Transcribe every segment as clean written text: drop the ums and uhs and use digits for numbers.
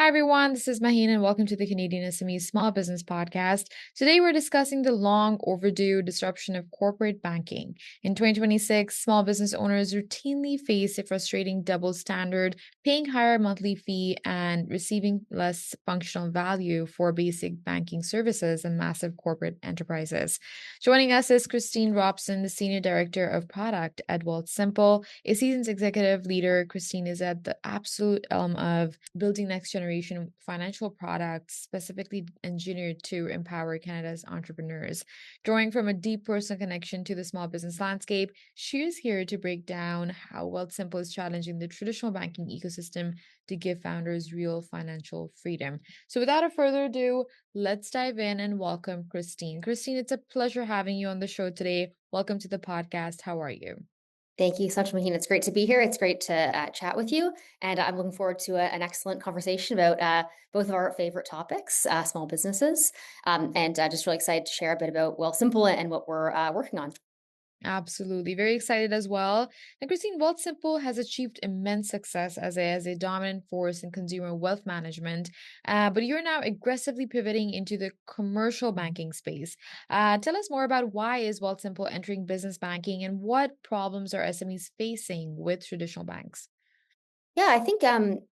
Hi, everyone. This is Maheen, and welcome to the Canadian SME Small Business Podcast. Today, we're discussing the long overdue disruption of corporate banking. In 2026, small business owners routinely face a frustrating double standard, paying higher monthly fee and receiving less functional value for basic banking services than massive corporate enterprises. Joining us is Christine Robson, the Senior Director of Product at Wealthsimple, a seasoned executive leader. Christine is at the absolute helm of building next generation financial products specifically engineered to empower Canada's entrepreneurs. Drawing from a deep personal connection to the small business landscape, she is here to break down how Wealthsimple is challenging the traditional banking ecosystem to give founders real financial freedom. So without a further ado, let's dive in and welcome Christine. Christine, it's a pleasure having you on the show today. Welcome to the podcast. How are you? Thank you so much, Maheen. It's great to be here. It's great to chat with you. And I'm looking forward to an excellent conversation about both of our favorite topics, small businesses. And just really excited to share a bit about Wealthsimple and what we're working on. Absolutely. Very excited as well. Now, Christine, Wealthsimple has achieved immense success as a dominant force in consumer wealth management, but you're now aggressively pivoting into the commercial banking space. Tell us more about why is Wealthsimple entering business banking and what problems are SMEs facing with traditional banks? Yeah, I think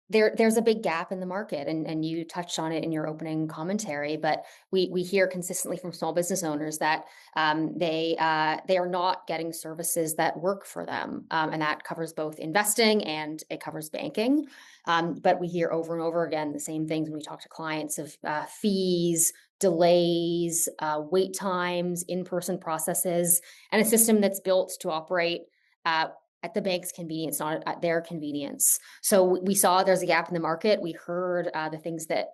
there's a big gap in the market, and you touched on it in your opening commentary. But we hear consistently from small business owners that they are not getting services that work for them, and that covers both investing and it covers banking. But we hear over and over again the same things when we talk to clients of fees, delays, wait times, in-person processes, and a system that's built to operate. At the bank's convenience, not at their convenience. So we saw there's a gap in the market. We heard the things that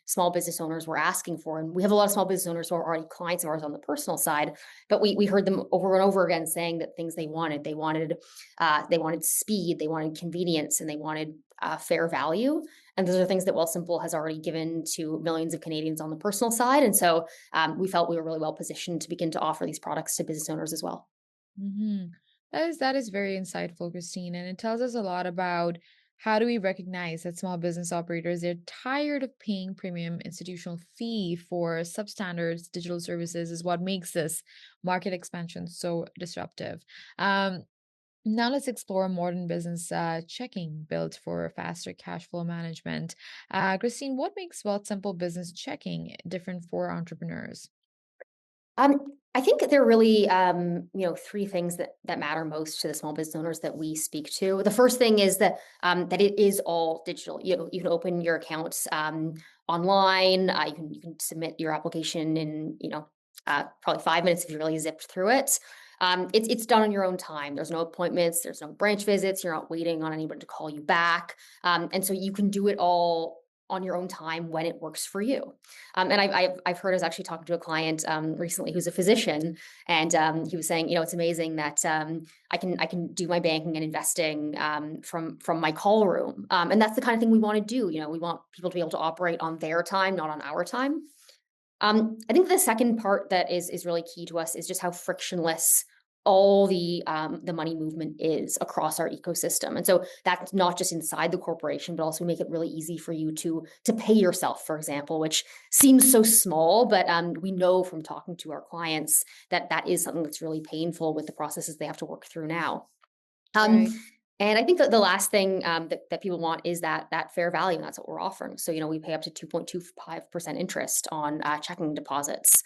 small business owners were asking for. And we have a lot of small business owners who are already clients of ours on the personal side, but we heard them over and over again saying that things they wanted. They wanted speed, they wanted convenience, and they wanted fair value. And those are things that Wealthsimple has already given to millions of Canadians on the personal side. And so we felt we were really well positioned to begin to offer these products to business owners as well. Hmm. That is very insightful, Christine, and it tells us a lot about how do we recognize that small business operators they're tired of paying premium institutional fee for substandard digital services is what makes this market expansion so disruptive. Um, Now let's explore modern business checking built for faster cash flow management. Christine, what makes Wealthsimple Business Checking different for entrepreneurs? Um, I think there are really, three things that matter most to the small business owners that we speak to. The first thing is that it is all digital. You can open your accounts online. You can submit your application in probably 5 minutes if you really zipped through it. It's done on your own time. There's no appointments. There's no branch visits. You're not waiting on anyone to call you back, and so you can do it all on your own time when it works for you. And I've heard, I was actually talking to a client recently who's a physician, and he was saying, it's amazing that I can do my banking and investing from my call room, and that's the kind of thing we want to do. We want people to be able to operate on their time, not on our time. I think the second part that is really key to us is just how frictionless all the money movement is across our ecosystem. And so that's not just inside the corporation, but also make it really easy for you to pay yourself, for example, which seems so small, but we know from talking to our clients that that is something that's really painful with the processes they have to work through now. Um, Right. and I think that the last thing that people want is that fair value, and that's what we're offering. So, we pay up to 2.25% interest on checking deposits.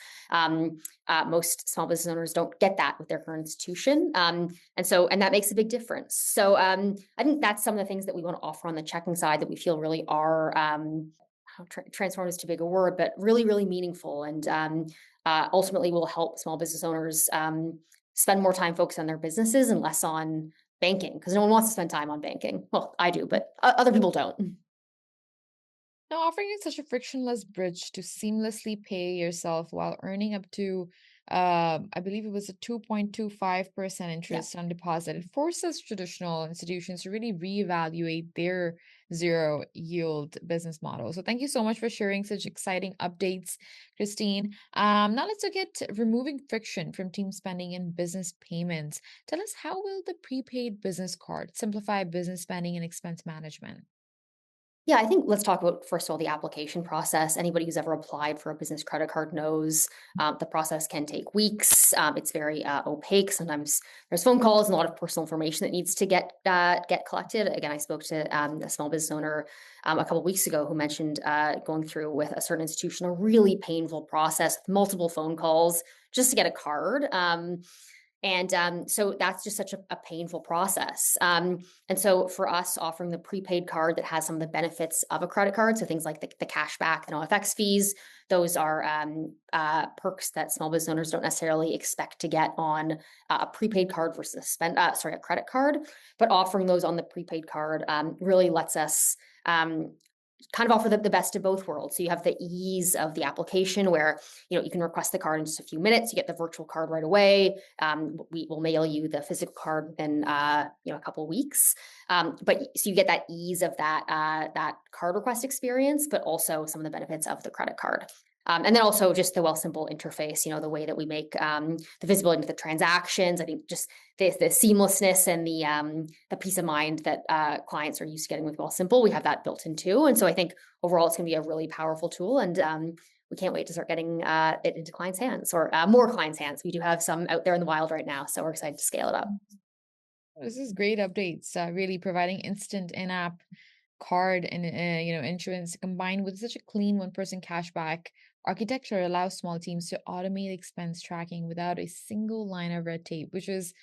Most small business owners don't get that with their current institution, and that makes a big difference. So, I think that's some of the things that we want to offer on the checking side that we feel really are transform is too big a word, but really, really meaningful, and ultimately will help small business owners spend more time focused on their businesses and less on banking, because no one wants to spend time on banking. Well, I do, but other people don't. Now, offering such a frictionless bridge to seamlessly pay yourself while earning up to, I believe it was a 2.25% Yeah. interest on deposit, it forces traditional institutions to really reevaluate their zero yield business model. So, thank you so much for sharing such exciting updates, Christine. Now, let's look at removing friction from team spending and business payments. Tell us, how will the prepaid business card simplify business spending and expense management? Yeah, I think let's talk about, first of all, the application process. Anybody who's ever applied for a business credit card knows the process can take weeks. It's very opaque. Sometimes there's phone calls and a lot of personal information that needs to get collected. Again, I spoke to a small business owner a couple of weeks ago who mentioned going through with a certain institution a really painful process with multiple phone calls just to get a card. So that's just such a painful process. And so for us, offering the prepaid card that has some of the benefits of a credit card, so things like the cash back and OFX fees, those are perks that small business owners don't necessarily expect to get on a prepaid card versus a credit card. But offering those on the prepaid card really lets us kind of offer the best of both worlds. So you have the ease of the application where, you can request the card in just a few minutes. You get the virtual card right away. We will mail you the physical card within, a couple of weeks. But so you get that ease of that card request experience, but also some of the benefits of the credit card. And then also just the Wealthsimple interface, the way that we make the visibility into the transactions. I think just the seamlessness and the peace of mind that clients are used to getting with Wealthsimple, we have that built in too. And so I think overall it's going to be a really powerful tool, and we can't wait to start getting it into clients' hands, or more clients' hands. We do have some out there in the wild right now, so we're excited to scale it up. This is great updates, really providing instant in-app card and insurance combined with such a clean one-person cashback architecture allows small teams to automate expense tracking without a single line of red tape, which is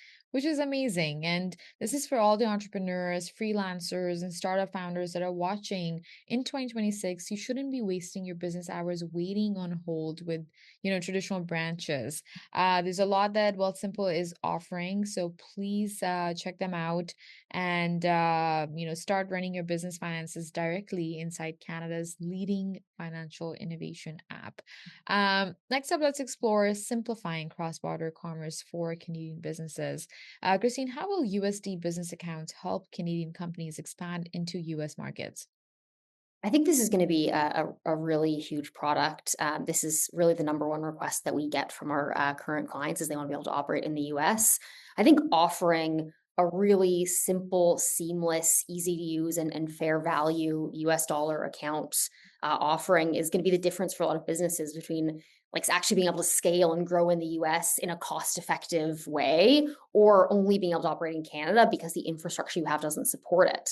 amazing. And this is for all the entrepreneurs, freelancers, and startup founders that are watching in 2026. You shouldn't be wasting your business hours waiting on hold with traditional branches. There's a lot that Wealthsimple is offering, so please check them out and start running your business finances directly inside Canada's leading financial innovation app. Next up, let's explore simplifying cross-border commerce for Canadian businesses. Christine, how will USD business accounts help Canadian companies expand into US markets? I think this is going to be a really huge product. This is really the number one request that we get from our current clients, is they want to be able to operate in the US. I think offering a really simple, seamless, easy to use, and fair value US dollar account offering is going to be the difference for a lot of businesses between like actually being able to scale and grow in the US in a cost effective way, or only being able to operate in Canada because the infrastructure you have doesn't support it.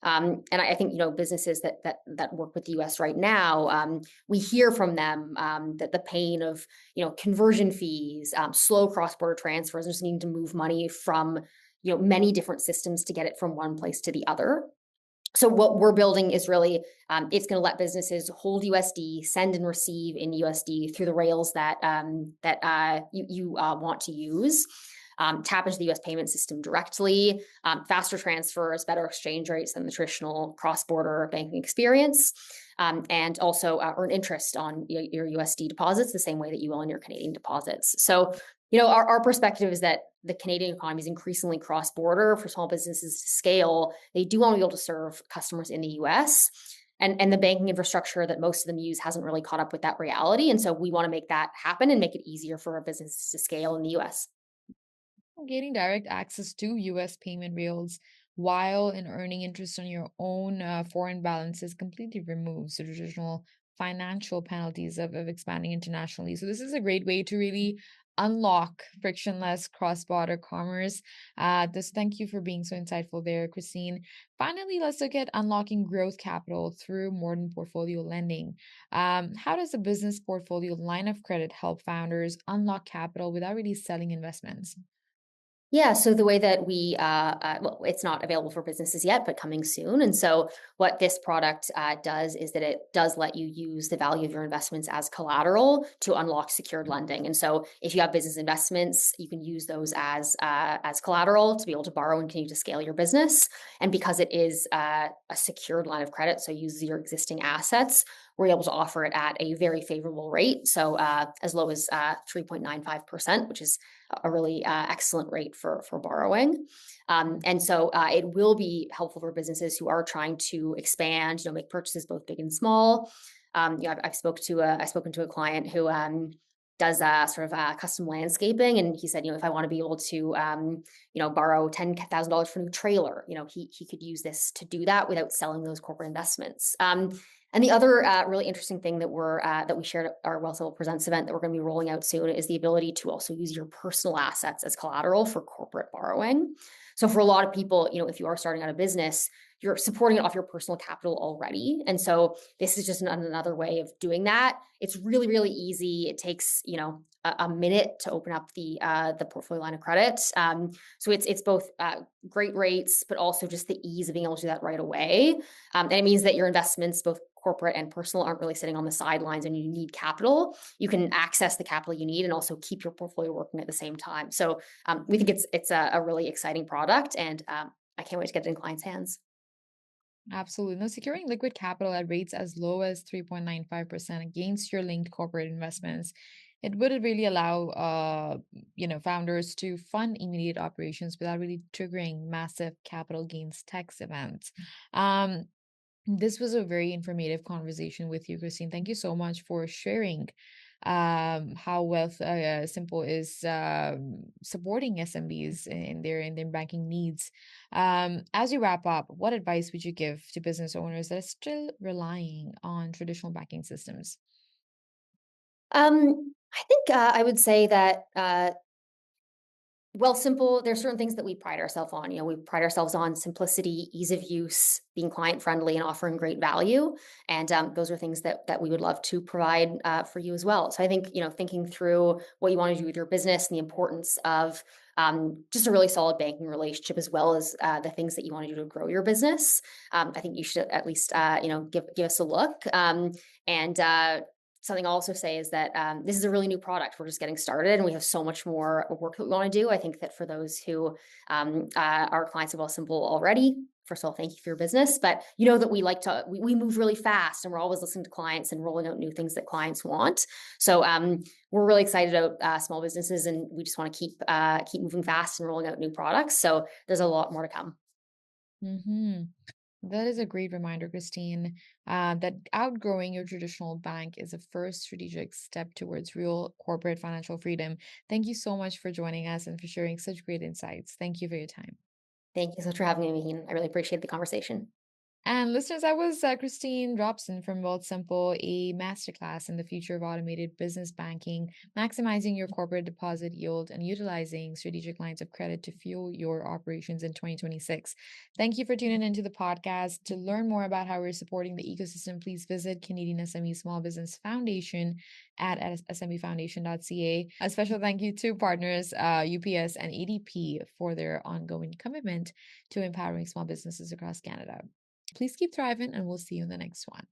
And I think businesses that work with the U.S. right now, we hear from them that the pain of conversion fees, slow cross-border transfers, and just needing to move money from many different systems to get it from one place to the other. So what we're building is really it's going to let businesses hold USD, send and receive in USD through the rails that you want to use. Tap into the US payment system directly, faster transfers, better exchange rates than the traditional cross-border banking experience, and also earn interest on your USD deposits the same way that you will on your Canadian deposits. So, our perspective is that the Canadian economy is increasingly cross-border. For small businesses to scale, they do want to be able to serve customers in the US. And the banking infrastructure that most of them use hasn't really caught up with that reality. And so we want to make that happen and make it easier for our businesses to scale in the US. Gaining direct access to US payment rails while in earning interest on your own foreign balances completely removes the traditional financial penalties of expanding internationally. So this is a great way to really unlock frictionless cross-border commerce. Thank you for being so insightful there, Christine. Finally, let's look at unlocking growth capital through modern portfolio lending. How does a business portfolio line of credit help founders unlock capital without really selling investments? Yeah, so the way that well, it's not available for businesses yet, but coming soon. And so what this product does is that it does let you use the value of your investments as collateral to unlock secured lending. And so if you have business investments, you can use those as collateral to be able to borrow and continue to scale your business. And because it is a secured line of credit, so uses your existing assets, we're able to offer it at a very favorable rate. So as low as 3.95%, which is a really excellent rate for borrowing. And so it will be helpful for businesses who are trying to expand, make purchases both big and small. I've spoken to a client who does sort of custom landscaping, and he said, if I want to be able to, borrow $10,000 for a new trailer, he could use this to do that without selling those corporate investments. And the other really interesting thing that we shared at our Wealthsimple Presents event that we're going to be rolling out soon is the ability to also use your personal assets as collateral for corporate borrowing. So for a lot of people, if you are starting out a business, you're supporting it off your personal capital already. And so this is just another way of doing that. It's really, really easy. It takes, a minute to open up the portfolio line of credit. So it's both great rates, but also just the ease of being able to do that right away. And it means that your investments, both corporate and personal, aren't really sitting on the sidelines and you need capital. You can access the capital you need and also keep your portfolio working at the same time. So we think it's a really exciting product, and I can't wait to get it in clients' hands. Absolutely. No, securing liquid capital at rates as low as 3.95% against your linked corporate investments, it would really allow founders to fund immediate operations without really triggering massive capital gains tax events. Um, this was a very informative conversation with you, Christine. Thank you so much for sharing how Simple is supporting SMBs in their banking needs. As you wrap up, what advice would you give to business owners that are still relying on traditional banking systems? I think I would say that Wealthsimple, there's certain things that we pride ourselves on. We pride ourselves on simplicity, ease of use, being client friendly, and offering great value. And those are things that we would love to provide for you as well. So I think thinking through what you want to do with your business and the importance of just a really solid banking relationship, as well as the things that you want to do to grow your business. I think you should at least give us a look. And something I'll also say is that this is a really new product. We're just getting started, and we have so much more work that we want to do. I think that for those who are clients of Wealthsimple already, first of all, thank you for your business. But that we move really fast, and we're always listening to clients and rolling out new things that clients want. So we're really excited about small businesses, and we just want to keep moving fast and rolling out new products. So there's a lot more to come. Mm-hmm. That is a great reminder, Christine, that outgrowing your traditional bank is a first strategic step towards real corporate financial freedom. Thank you so much for joining us and for sharing such great insights. Thank you for your time. Thank you so much for having me, Maheen. I really appreciate the conversation. And listeners, that was Christine Robson from Wealthsimple, a masterclass in the future of automated business banking, maximizing your corporate deposit yield and utilizing strategic lines of credit to fuel your operations in 2026. Thank you for tuning into the podcast. To learn more about how we're supporting the ecosystem, please visit Canadian SME Small Business Foundation at smefoundation.ca. A special thank you to partners UPS and ADP for their ongoing commitment to empowering small businesses across Canada. Please keep thriving, and we'll see you in the next one.